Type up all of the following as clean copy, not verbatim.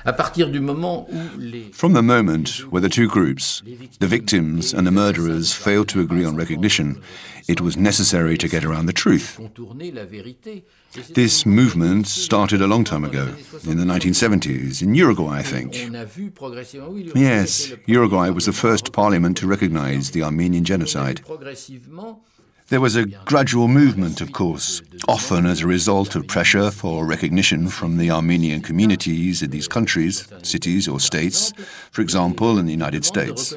From the moment where the two groups, the victims and the murderers, failed to agree on recognition, it was necessary to get around the truth. This movement started a long time ago, in the 1970s, in Uruguay, I think. Yes, Uruguay was the first parliament to recognize the Armenian genocide. There was a gradual movement, of course, often as a result of pressure for recognition from the Armenian communities in these countries, cities or states, for example, in the United States.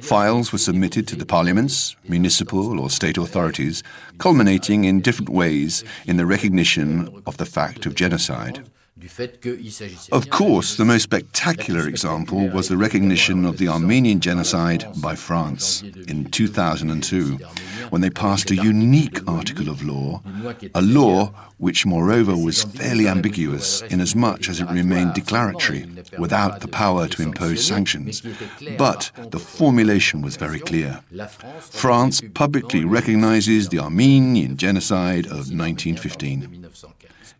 Files were submitted to the parliaments, municipal or state authorities, culminating in different ways in the recognition of the fact of genocide. Of course, the most spectacular example was the recognition of the Armenian genocide by France in 2002, when they passed a unique article of law, a law which moreover was fairly ambiguous inasmuch as it remained declaratory, without the power to impose sanctions. But the formulation was very clear. France publicly recognizes the Armenian genocide of 1915.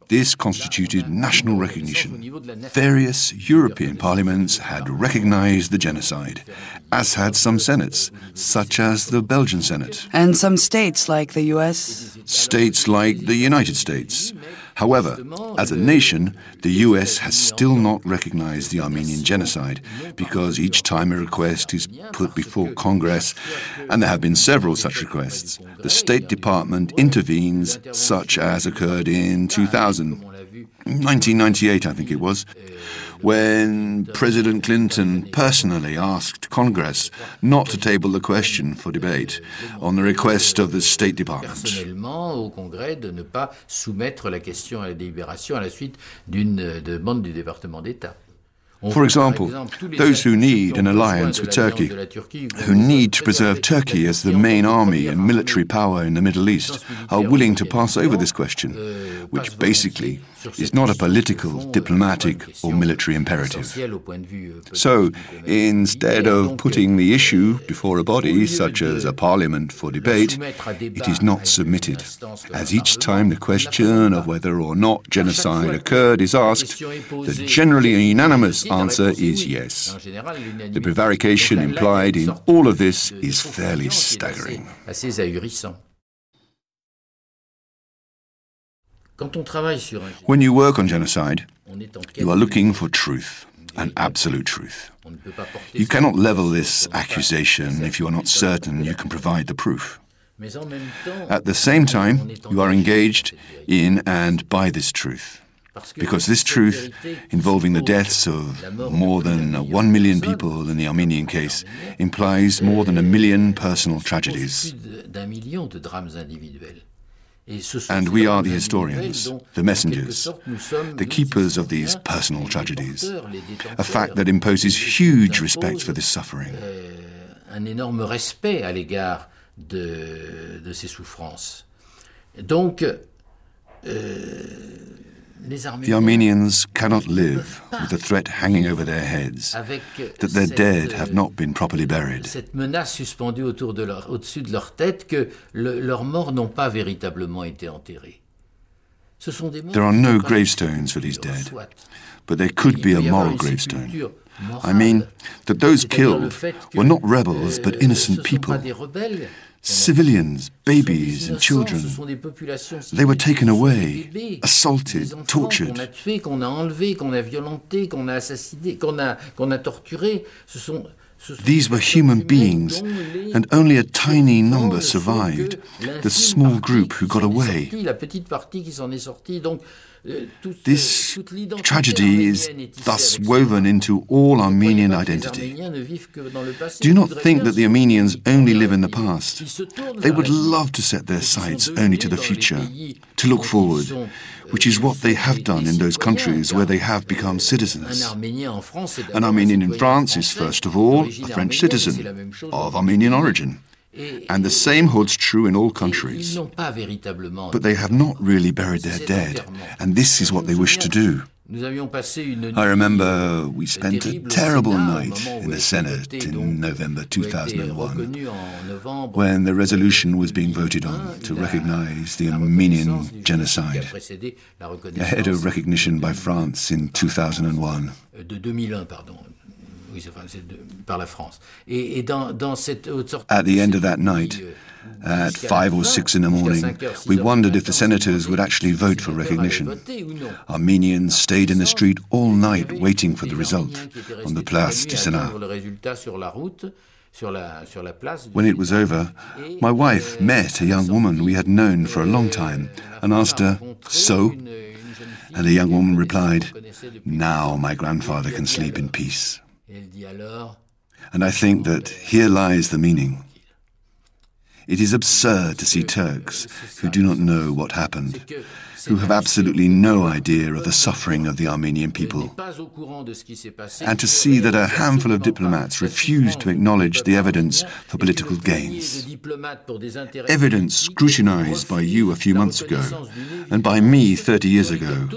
This constituted national recognition. Various European parliaments had recognized the genocide, as had some senates, such as the Belgian Senate. And some states like the US? States like the United States. However, as a nation, the US has still not recognized the Armenian genocide, because each time a request is put before Congress, and there have been several such requests, the State Department intervenes, such as occurred in 1998, I think it was, when President Clinton personally asked Congress not to table the question for debate on the request of the State Department. For example, those who need an alliance with Turkey, who need to preserve Turkey as the main army and military power in the Middle East, are willing to pass over this question, which basically is not a political, diplomatic or military imperative. So, instead of putting the issue before a body such as a parliament for debate, it is not submitted, as each time the question of whether or not genocide occurred is asked, the generally unanimous answer is yes. The prevarication implied in all of this is fairly staggering. When you work on genocide, you are looking for truth, an absolute truth. You cannot level this accusation if you are not certain you can provide the proof. At the same time, you are engaged in and by this truth, because this truth, involving the deaths of more than 1 million people in the Armenian case, implies more than 1 million personal tragedies. And we are the historians, the messengers, the keepers of these personal tragedies, a fact that imposes huge respect for this suffering. Un énorme respect à l'égard de ces souffrances. Donc, the Armenians cannot live with the threat hanging over their heads that their dead have not been properly buried. Cette menace suspendue au-dessus de leur tête que leurs morts n'ont pas véritablement été enterrés. There are no gravestones for these dead, but there could be a moral gravestone. I mean, that those killed were not rebels but innocent people. Civilians, babies and children. They were taken away, assaulted, tortured. Qu'on a enlevé, qu'on a violenté, qu'on a assassiné, qu'on a torturé. These were human beings, and only a tiny number survived, the small group who got away. This tragedy is thus woven into all Armenian identity. Do not think that the Armenians only live in the past. They would love to set their sights only to the future, to look forward, which is what they have done in those countries where they have become citizens. An Armenian in France is, first of all, a French citizen of Armenian origin. And the same holds true in all countries. But they have not really buried their dead, and this is what they wish to do. I remember we spent a terrible night in the Senate in November 2001 when the resolution was being voted on to recognize the Armenian genocide, ahead of recognition by France in 2001. At the end of that night, at 5 or 6 in the morning, we wondered if the senators would actually vote for recognition. Armenians stayed in the street all night waiting for the result on the Place du Sénat. When it was over, my wife met a young woman we had known for a long time and asked her, "So?" And the young woman replied, "Now my grandfather can sleep in peace." And I think that here lies the meaning. It is absurd to see Turks who do not know what happened, who have absolutely no idea of the suffering of the Armenian people, and to see that a handful of diplomats refused to acknowledge the evidence for political gains. Evidence scrutinized by you a few months ago, and by me 30 years ago,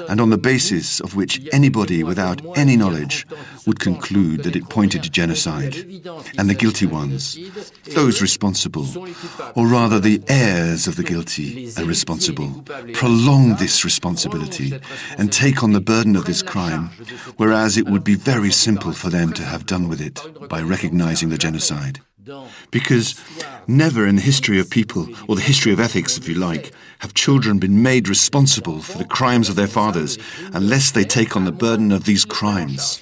and on the basis of which anybody without any knowledge would conclude that it pointed to genocide, and the guilty ones, those responsible, or rather the heirs of the guilty and responsible, prolong this responsibility and take on the burden of this crime, whereas it would be very simple for them to have done with it by recognizing the genocide. Because never in the history of people, or the history of ethics if you like, have children been made responsible for the crimes of their fathers unless they take on the burden of these crimes.